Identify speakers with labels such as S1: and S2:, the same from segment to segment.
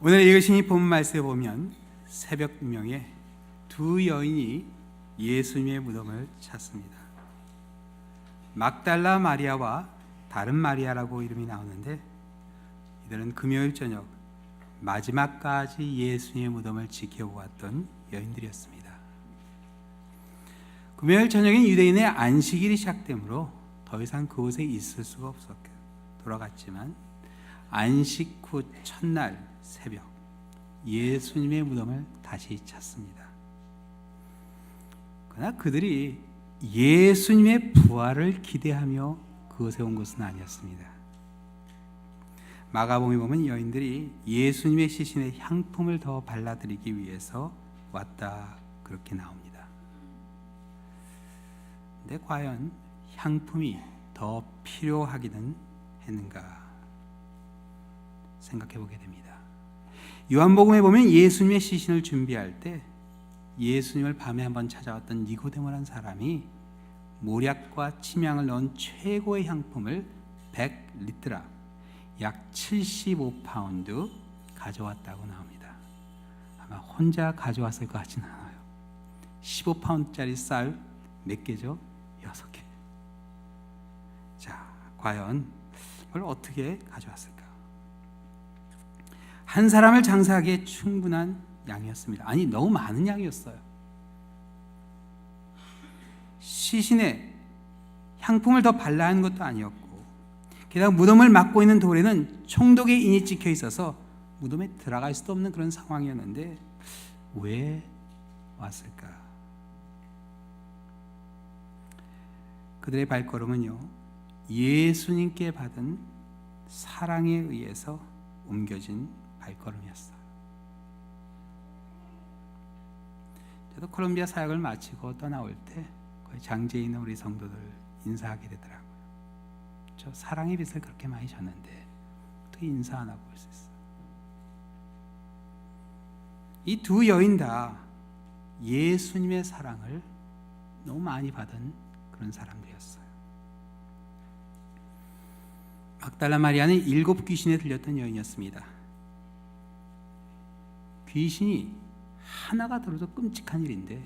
S1: 오늘 읽으신 이 본문 말씀에 보면 새벽명에 두 여인이 예수님의 무덤을 찾습니다. 막달라 마리아와 다른 마리아라고 이름이 나오는데, 이들은 금요일 저녁 마지막까지 예수님의 무덤을 지켜보았던 여인들이었습니다. 금요일 저녁엔 유대인의 안식일이 시작되므로 더 이상 그곳에 있을 수가 없었고 돌아갔지만, 안식 후 첫날 새벽 예수님의 무덤을 다시 찾습니다. 그러나 그들이 예수님의 부활을 기대하며 그곳에 온 것은 아니었습니다. 마가복음에 보면 여인들이 예수님의 시신에 향품을 더 발라드리기 위해서 왔다, 그렇게 나옵니다. 근데 과연 향품이 더 필요하기는 했는가 생각해 보게 됩니다. 요한복음에 보면 예수님의 시신을 준비할 때 예수님을 밤에 한번 찾아왔던 니고데모라는 사람이 모략과 침향을 넣은 최고의 향품을 100리트라, 약 75파운드 가져왔다고 나옵니다. 아마 혼자 가져왔을 것 같지는 않아요. 15파운드짜리 쌀 몇 개죠? 6개. 자, 과연 그걸 어떻게 가져왔을까? 한 사람을 장사하기에 충분한 양이었습니다. 아니, 너무 많은 양이었어요. 시신에 향품을 더 발라야 하는 것도 아니었고, 게다가 무덤을 막고 있는 돌에는 총독의 인이 찍혀 있어서 무덤에 들어갈 수도 없는 그런 상황이었는데 왜 왔을까? 그들의 발걸음은요, 예수님께 받은 사랑에 의해서 옮겨진 발걸음이었어요. 저도 콜롬비아 사역을 마치고 떠나올 때 거의 장제에 있는 우리 성도들 인사하게 되더라고요. 저 사랑의 빛을 그렇게 많이 줬는데 어떻게 인사 안 하고 올 수 있어요? 이 두 여인 다 예수님의 사랑을 너무 많이 받은 그런 사람들이었어요. 막달라 마리아는 7 귀신에 들렸던 여인이었습니다. 귀신이 하나가 들어도 끔찍한 일인데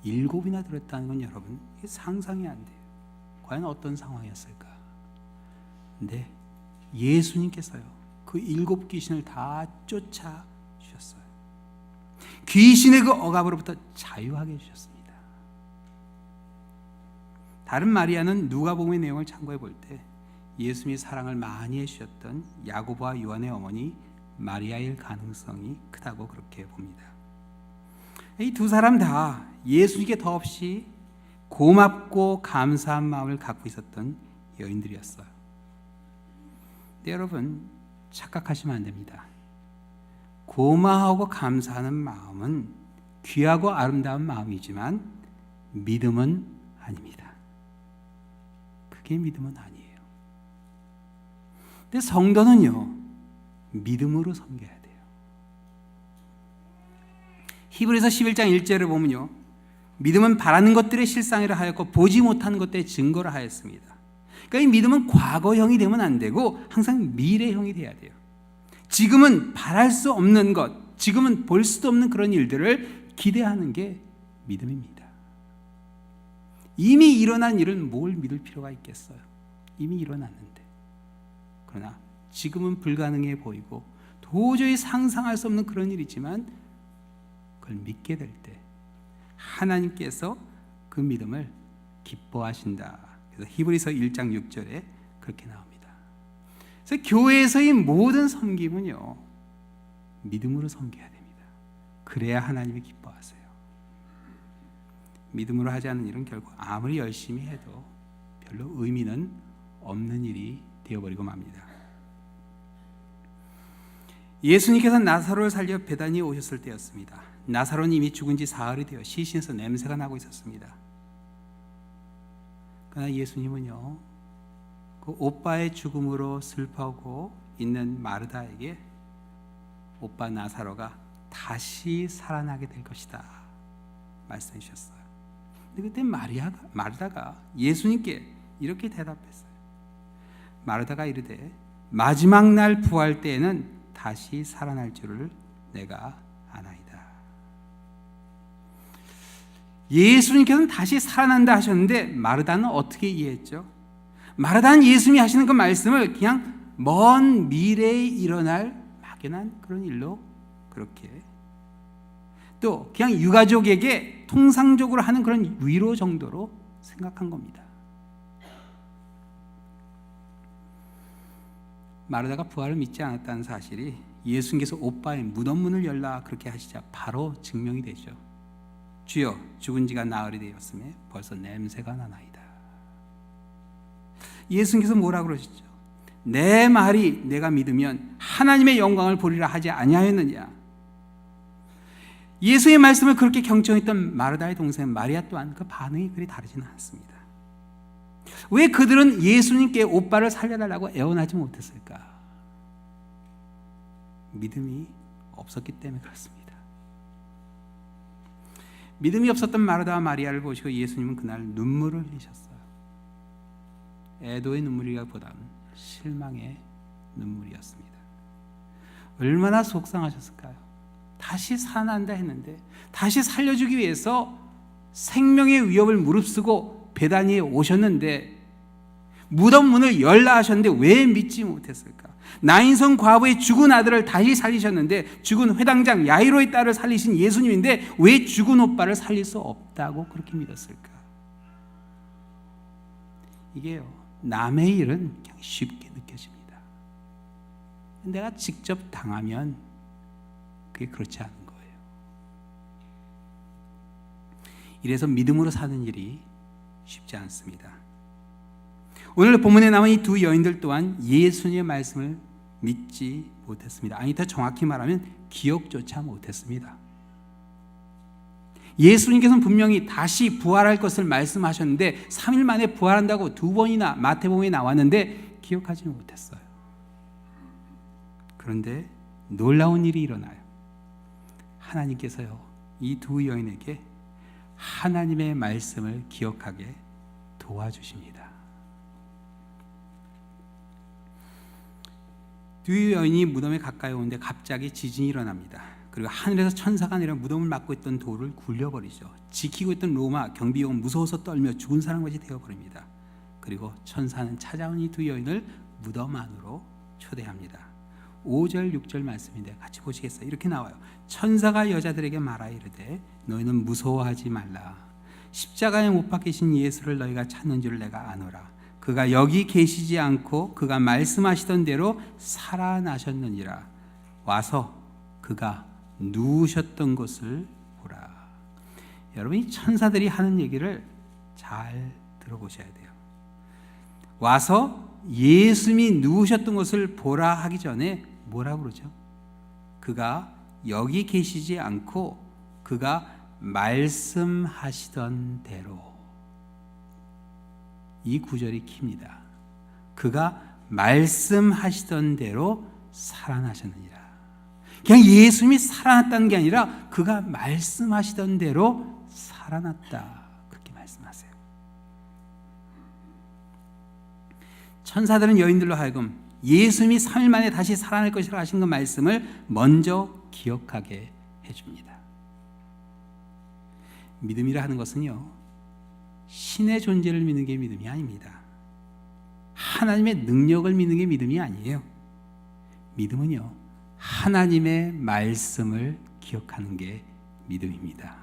S1: 7이나 들었다는 건 여러분, 이게 상상이 안 돼요. 과연 어떤 상황이었을까? 근데 예수님께서요, 그 7 귀신을 다 쫓아 주셨어요. 귀신의 그 억압으로부터 자유하게 해주셨습니다. 다른 마리아는 누가복음의 내용을 참고해 볼 때 예수님이 사랑을 많이 해주셨던 야고보와 요한의 어머니 마리아일 가능성이 크다고 그렇게 봅니다. 이 두 사람 다 예수님께 더없이 고맙고 감사한 마음을 갖고 있었던 여인들이었어요. 근데 여러분, 착각하시면 안 됩니다. 고마워하고 감사하는 마음은 귀하고 아름다운 마음이지만 믿음은 아닙니다. 그게 믿음은 아니에요. 근데 성도는요, 믿음으로 섬겨야 돼요. 히브리서 11장 1절을 보면요, 믿음은 바라는 것들의 실상이라 하였고 보지 못하는 것들의 증거라 하였습니다. 그러니까 이 믿음은 과거형이 되면 안 되고 항상 미래형이 돼야 돼요. 지금은 바랄 수 없는 것, 지금은 볼 수도 없는 그런 일들을 기대하는 게 믿음입니다. 이미 일어난 일은 뭘 믿을 필요가 있겠어요? 이미 일어났는데. 그러나 지금은 불가능해 보이고 도저히 상상할 수 없는 그런 일이지만 그걸 믿게 될 때 하나님께서 그 믿음을 기뻐하신다. 그래서 히브리서 1장 6절에 그렇게 나옵니다. 그래서 교회에서의 모든 섬김은요, 믿음으로 섬겨야 됩니다. 그래야 하나님이 기뻐하세요. 믿음으로 하지 않는 일은 결국 아무리 열심히 해도 별로 의미는 없는 일이 되어버리고 맙니다. 예수님께서 나사로를 살려 베다니에 오셨을 때였습니다. 나사로는 이미 죽은 지 사흘이 되어 시신에서 냄새가 나고 있었습니다. 그러나 예수님은요, 그 오빠의 죽음으로 슬퍼하고 있는 마르다에게 오빠 나사로가 다시 살아나게 될 것이다 말씀해 주셨어요. 근데 그때 마르다가 예수님께 이렇게 대답했어요. 마르다가 이르되 마지막 날 부활 때에는 다시 살아날 줄을 내가 아나이다. 예수님께서는 다시 살아난다 하셨는데 마르다는 어떻게 이해했죠? 마르다는 예수님이 하시는 그 말씀을 그냥 먼 미래에 일어날 막연한 그런 일로 그렇게, 또 그냥 유가족에게 통상적으로 하는 그런 위로 정도로 생각한 겁니다. 마르다가 부활을 믿지 않았다는 사실이 예수님께서 오빠의 무덤문을 열라 그렇게 하시자 바로 증명이 되죠. 주여, 죽은 지가 나흘이 되었음에 벌써 냄새가 나나이다. 예수님께서 뭐라 그러시죠? 내 말이 내가 믿으면 하나님의 영광을 보리라 하지 아니하였느냐. 예수의 말씀을 그렇게 경청했던 마르다의 동생 마리아 또한 그 반응이 그리 다르지는 않습니다. 왜 그들은 예수님께 오빠를 살려달라고 애원하지 못했을까? 믿음이 없었기 때문에 그렇습니다. 믿음이 없었던 마르다와 마리아를 보시고 예수님은 그날 눈물을 흘리셨어요. 애도의 눈물이라기보다는 실망의 눈물이었습니다. 얼마나 속상하셨을까요? 다시 살아난다 했는데, 다시 살려주기 위해서 생명의 위협을 무릅쓰고 베다니에 오셨는데, 무덤 문을 열라 하셨는데 왜 믿지 못했을까? 나인성 과부의 죽은 아들을 다시 살리셨는데, 죽은 회당장 야이로의 딸을 살리신 예수님인데 왜 죽은 오빠를 살릴 수 없다고 그렇게 믿었을까? 이게요, 남의 일은 그냥 쉽게 느껴집니다. 내가 직접 당하면 그게 그렇지 않은 거예요. 이래서 믿음으로 사는 일이 쉽지 않습니다. 오늘 본문에 나온 이 두 여인들 또한 예수님의 말씀을 믿지 못했습니다. 아니, 더 정확히 말하면 기억조차 못했습니다. 예수님께서는 분명히 다시 부활할 것을 말씀하셨는데 3일 만에 부활한다고 2번이나 마태복음에 나왔는데 기억하지 못했어요. 그런데 놀라운 일이 일어나요. 하나님께서요, 이 두 여인에게 하나님의 말씀을 기억하게 도와주십니다. 두 여인이 무덤에 가까이 오는데 갑자기 지진이 일어납니다. 그리고 하늘에서 천사가 내려 무덤을 막고 있던 돌을 굴려버리죠. 지키고 있던 로마 경비병은 무서워서 떨며 죽은 사람같이 되어버립니다. 그리고 천사는 찾아온 이 두 여인을 무덤 안으로 초대합니다. 5절 6절 말씀인데 같이 보시겠어요? 이렇게 나와요. 천사가 여자들에게 말하 이르되 너희는 무서워하지 말라. 십자가에 못 박히신 예수를 너희가 찾는 줄 내가 아노라. 그가 여기 계시지 않고 그가 말씀하시던 대로 살아나셨느니라. 와서 그가 누우셨던 곳을 보라. 여러분, 이 천사들이 하는 얘기를 잘 들어보셔야 돼요. 와서 예수님이 누우셨던 곳을 보라 하기 전에 뭐라 그러죠? 그가 여기 계시지 않고 그가 말씀하시던 대로. 이 구절이 킵니다. 그가 말씀하시던 대로 살아나셨느니라. 그냥 예수님이 살아났다는 게 아니라 그가 말씀하시던 대로 살아났다, 그렇게 말씀하세요. 천사들은 여인들로 하여금 예수님이 3일 만에 다시 살아날 것이라 하신 그 말씀을 먼저 기억하게 해줍니다. 믿음이라 하는 것은요, 신의 존재를 믿는 게 믿음이 아닙니다. 하나님의 능력을 믿는 게 믿음이 아니에요. 믿음은요, 하나님의 말씀을 기억하는 게 믿음입니다.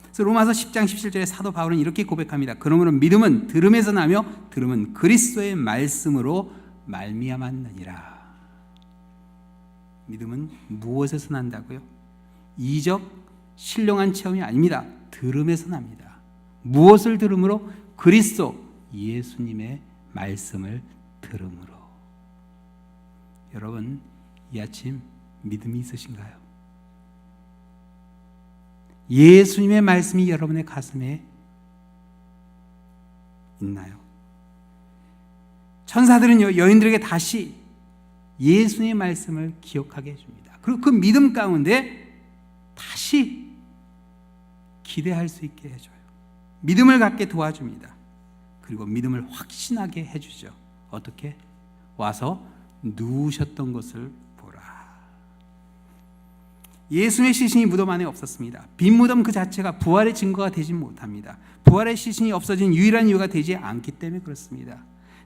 S1: 그래서 로마서 10장 17절에 사도 바울은 이렇게 고백합니다. 그러므로 믿음은 들음에서 나며 들음은 그리스도의 말씀으로 말미암았느니라. 믿음은 무엇에서 난다고요? 이적 신령한 체험이 아닙니다. 들음에서 납니다. 무엇을 들음으로? 그리스도 예수님의 말씀을 들음으로. 여러분, 이 아침 믿음이 있으신가요? 예수님의 말씀이 여러분의 가슴에 있나요? 천사들은요, 여인들에게 다시 예수님의 말씀을 기억하게 해줍니다. 그리고 그 믿음 가운데 다시 기대할 수 있게 해줘요. 믿음을 갖게 도와줍니다. 그리고 믿음을 확신하게 해주죠. 어떻게? 와서 누우셨던 것을 보라. 예수의 시신이 무덤 안에 없었습니다. 빈 무덤 그 자체가 부활의 증거가 되지 못합니다. 부활의 시신이 없어진 유일한 이유가 되지 않기 때문에 그렇습니다.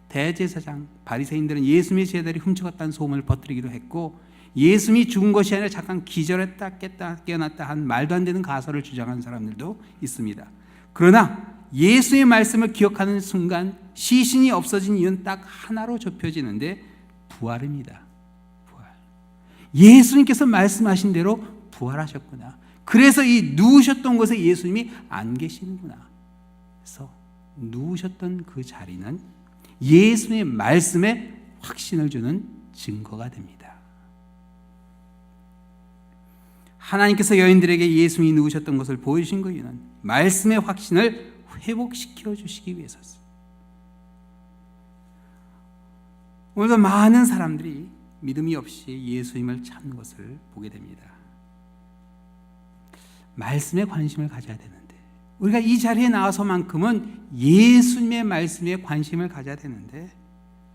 S1: 대제사장 바리새인들은 예수님의 제자들이 훔쳐갔다는 소문을 퍼뜨리기도 했고, 예수님이 죽은 것이 아니라 잠깐 기절했다 깼다 깨어났다 한 말도 안 되는 가설을 주장하는 사람들도 있습니다. 그러나 예수의 말씀을 기억하는 순간 시신이 없어진 이유는 딱 하나로 좁혀지는데 부활입니다. 부활. 예수님께서 말씀하신 대로 부활하셨구나. 그래서 이 누우셨던 곳에 예수님이 안 계시는구나. 그래서 누우셨던 그 자리는 예수님의 말씀에 확신을 주는 증거가 됩니다. 하나님께서 여인들에게 예수님이 누우셨던 것을 보여주신 그 이유는 말씀의 확신을 회복시켜 주시기 위해서였습니다. 오늘도 많은 사람들이 믿음이 없이 예수님을 찾는 것을 보게 됩니다. 말씀에 관심을 가져야 되는데, 우리가 이 자리에 나와서만큼은 예수님의 말씀에 관심을 가져야 되는데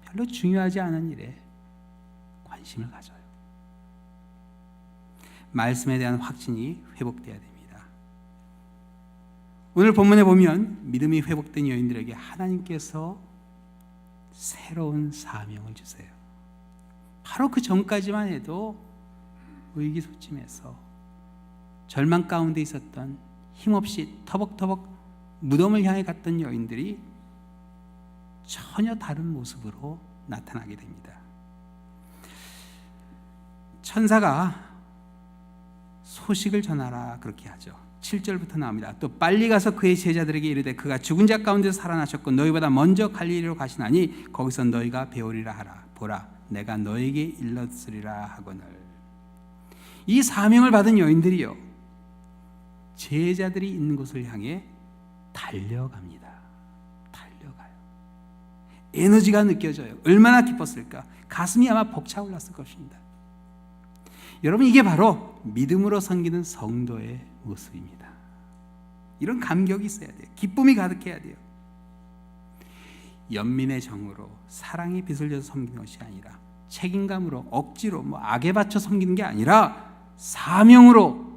S1: 별로 중요하지 않은 일에 관심을 가져요. 말씀에 대한 확신이 회복돼야 됩니다. 오늘 본문에 보면 믿음이 회복된 여인들에게 하나님께서 새로운 사명을 주세요. 바로 그 전까지만 해도 의기소침해서 절망 가운데 있었던 힘없이 터벅터벅 무덤을 향해 갔던 여인들이 전혀 다른 모습으로 나타나게 됩니다. 천사가 소식을 전하라 그렇게 하죠. 7절부터 나옵니다. 또 빨리 가서 그의 제자들에게 이르되 그가 죽은 자 가운데서 살아나셨고 너희보다 먼저 갈릴리로 가시나니 거기서 너희가 배우리라 하라. 보라 내가 너에게 일렀으리라 하거늘. 이 사명을 받은 여인들이요 제자들이 있는 곳을 향해 달려갑니다. 달려가요. 에너지가 느껴져요. 얼마나 기뻤을까. 가슴이 아마 벅차올랐을 것입니다. 여러분 이게 바로 믿음으로 섬기는 성도의 모습입니다. 이런 감격이 있어야 돼요. 기쁨이 가득해야 돼요. 연민의 정으로 사랑의 빚을 져서 섬기는 것이 아니라 책임감으로 억지로 악에 받쳐 섬기는 게 아니라 사명으로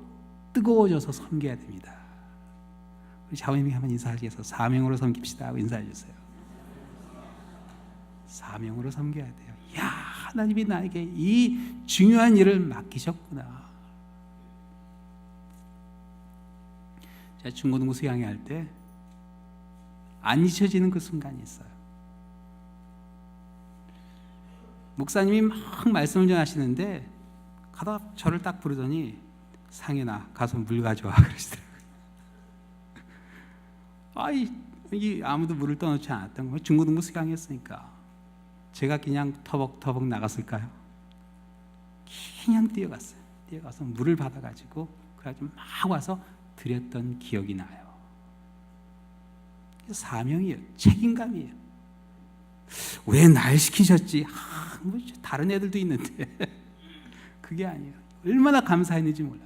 S1: 뜨거워져서 섬겨야 됩니다. 우리 자원님이 한번 인사하셔서 사명으로 섬깁시다 하고 인사해 주세요. 사명으로 섬겨야 돼요. 야 하나님이 나에게 이 중요한 일을 맡기셨구나. 제가 중고등부 수양회 할 때 안 잊혀지는 그 순간이 있어요. 목사님이 막 말씀을 전하시는데 가다 저를 딱 부르더니 상현아 가서 물 가져와 그러시더라고요. 이 아무도 물을 떠놓지 않았던 거예요. 중고등부 수양회였으니까. 제가 그냥 터벅터벅 나갔을까요? 그냥 뛰어갔어요. 뛰어가서 물을 받아가지고 그래가지고 막 와서 드렸던 기억이 나요. 사명이에요. 책임감이에요. 왜 날 시키셨지? 다른 애들도 있는데 그게 아니에요. 얼마나 감사했는지 몰라요.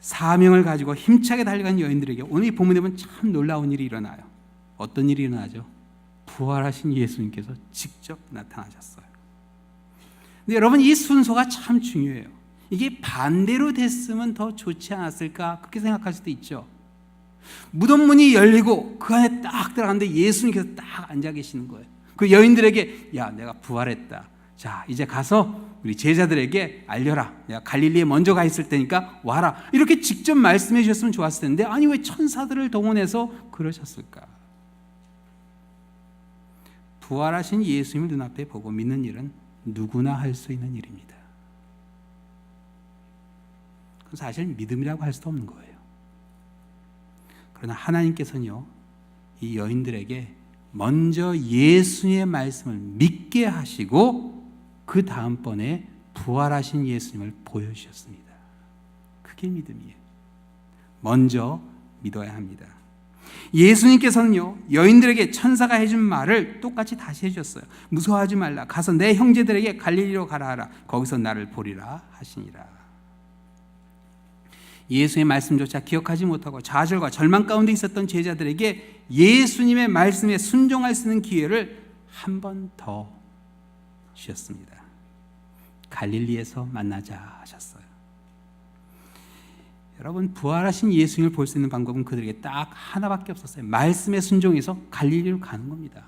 S1: 사명을 가지고 힘차게 달려간 여인들에게 오늘 이 본문에 보면 참 놀라운 일이 일어나요. 어떤 일이 일어나죠? 부활하신 예수님께서 직접 나타나셨어요. 근데 여러분 이 순서가 참 중요해요. 이게 반대로 됐으면 더 좋지 않았을까 그렇게 생각할 수도 있죠. 무덤 문이 열리고 그 안에 딱 들어갔는데 예수님께서 딱 앉아 계시는 거예요. 그 여인들에게 야 내가 부활했다. 자 이제 가서 우리 제자들에게 알려라. 내가 갈릴리에 먼저 가 있을 테니까 와라. 이렇게 직접 말씀해 주셨으면 좋았을 텐데 아니 왜 천사들을 동원해서 그러셨을까? 부활하신 예수님을 눈앞에 보고 믿는 일은 누구나 할 수 있는 일입니다. 그건 사실 믿음이라고 할 수도 없는 거예요. 그러나 하나님께서는요 이 여인들에게 먼저 예수님의 말씀을 믿게 하시고 그 다음번에 부활하신 예수님을 보여주셨습니다. 그게 믿음이에요. 먼저 믿어야 합니다. 예수님께서는요 여인들에게 천사가 해준 말을 똑같이 다시 해주셨어요. 무서워하지 말라. 가서 내 형제들에게 갈릴리로 가라 하라. 거기서 나를 보리라 하시니라. 예수의 말씀조차 기억하지 못하고 좌절과 절망 가운데 있었던 제자들에게 예수님의 말씀에 순종할 수 있는 기회를 한 번 더 주셨습니다. 갈릴리에서 만나자 하셨어요. 여러분, 부활하신 예수님을 볼 수 있는 방법은 그들에게 딱 하나밖에 없었어요. 말씀에 순종해서 갈릴리로 가는 겁니다.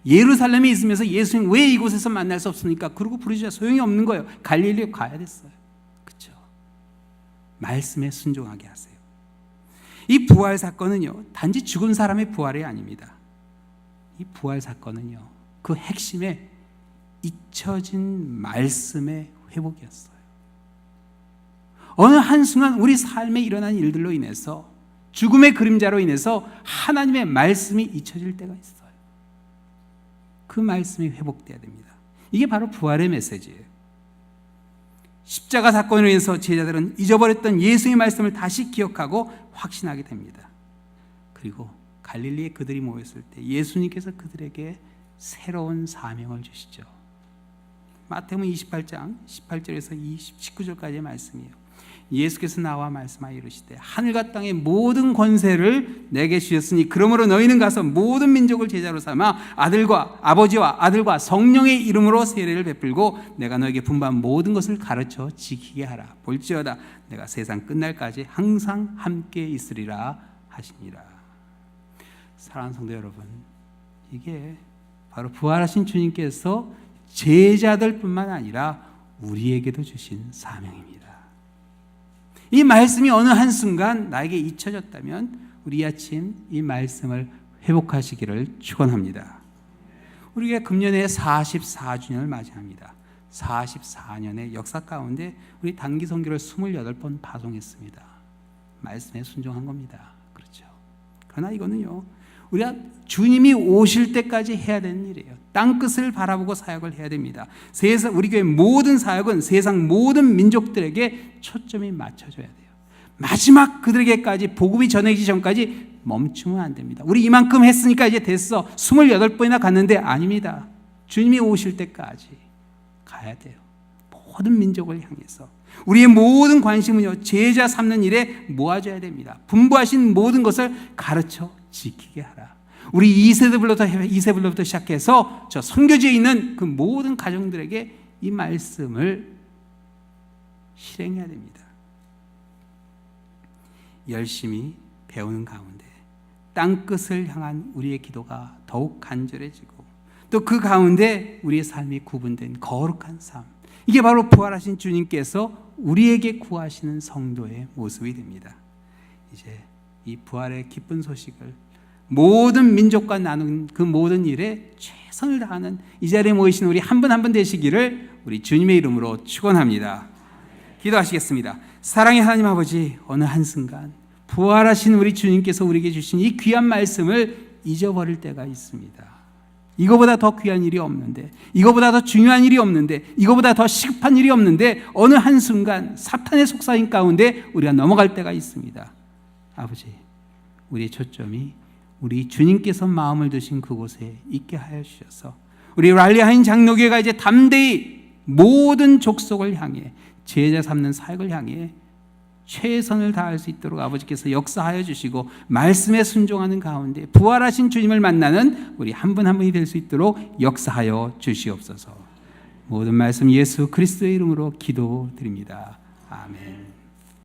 S1: 예루살렘에 있으면서 예수님 왜 이곳에서 만날 수 없습니까? 그러고 부르짖어 소용이 없는 거예요. 갈릴리로 가야 됐어요. 그렇죠? 말씀에 순종하게 하세요. 이 부활 사건은요, 단지 죽은 사람의 부활이 아닙니다. 이 부활 사건은요, 그 핵심에 잊혀진 말씀의 회복이었어요. 어느 한순간 우리 삶에 일어난 일들로 인해서, 죽음의 그림자로 인해서 하나님의 말씀이 잊혀질 때가 있어요. 그 말씀이 회복돼야 됩니다. 이게 바로 부활의 메시지예요. 십자가 사건으로 인해서 제자들은 잊어버렸던 예수의 말씀을 다시 기억하고 확신하게 됩니다. 그리고 갈릴리에 그들이 모였을 때 예수님께서 그들에게 새로운 사명을 주시죠. 마태복음 28장 18절에서 19절까지의 말씀이에요. 예수께서 나와 말씀하여 이르시되 하늘과 땅의 모든 권세를 내게 주셨으니 그러므로 너희는 가서 모든 민족을 제자로 삼아 아버지와 아들과 성령의 이름으로 세례를 베풀고 내가 너에게 분부한 모든 것을 가르쳐 지키게 하라. 볼지어다 내가 세상 끝날까지 항상 함께 있으리라 하시니라. 사랑하는 성도 여러분, 이게 바로 부활하신 주님께서 제자들뿐만 아니라 우리에게도 주신 사명입니다. 이 말씀이 어느 한순간 나에게 잊혀졌다면 우리 아침 이 말씀을 회복하시기를 축원합니다. 우리가 금년에 44주년을 맞이합니다. 44년의 역사 가운데 우리 단기 선교를 28번 파송했습니다. 말씀에 순종한 겁니다. 그렇죠. 그러나 이거는요, 우리가 주님이 오실 때까지 해야 되는 일이에요. 땅끝을 바라보고 사역을 해야 됩니다. 우리 교회 모든 사역은 세상 모든 민족들에게 초점이 맞춰져야 돼요. 마지막 그들에게까지 복음이 전해지기 전까지 멈추면 안 됩니다. 우리 이만큼 했으니까 이제 됐어. 28번이나 갔는데 아닙니다. 주님이 오실 때까지 가야 돼요. 모든 민족을 향해서 우리의 모든 관심은요, 제자 삼는 일에 모아져야 됩니다. 분부하신 모든 것을 가르쳐 지키게 하라. 우리 2세들부터 시작해서 저 선교지에 있는 그 모든 가정들에게 이 말씀을 실행해야 됩니다. 열심히 배우는 가운데 땅끝을 향한 우리의 기도가 더욱 간절해지고 또 그 가운데 우리의 삶이 구분된 거룩한 삶, 이게 바로 부활하신 주님께서 우리에게 구하시는 성도의 모습이 됩니다. 이제 이 부활의 기쁜 소식을 모든 민족과 나눈 그 모든 일에 최선을 다하는 이 자리에 모이신 우리 한 분 한 분 되시기를 우리 주님의 이름으로 축원합니다. 기도하시겠습니다. 사랑의 하나님 아버지, 어느 한순간 부활하신 우리 주님께서 우리에게 주신 이 귀한 말씀을 잊어버릴 때가 있습니다. 이거보다 더 귀한 일이 없는데, 이거보다 더 중요한 일이 없는데, 이거보다 더 시급한 일이 없는데 어느 한순간 사탄의 속삭임 가운데 우리가 넘어갈 때가 있습니다. 아버지, 우리의 초점이 우리 주님께서 마음을 드신 그곳에 있게 하여 주셔서 우리 랄리하인 장로교회가 이제 담대히 모든 족속을 향해 제자 삼는 사역을 향해 최선을 다할 수 있도록 아버지께서 역사하여 주시고 말씀에 순종하는 가운데 부활하신 주님을 만나는 우리 한 분 한 분이 될 수 있도록 역사하여 주시옵소서. 모든 말씀 예수 그리스도의 이름으로 기도드립니다. 아멘.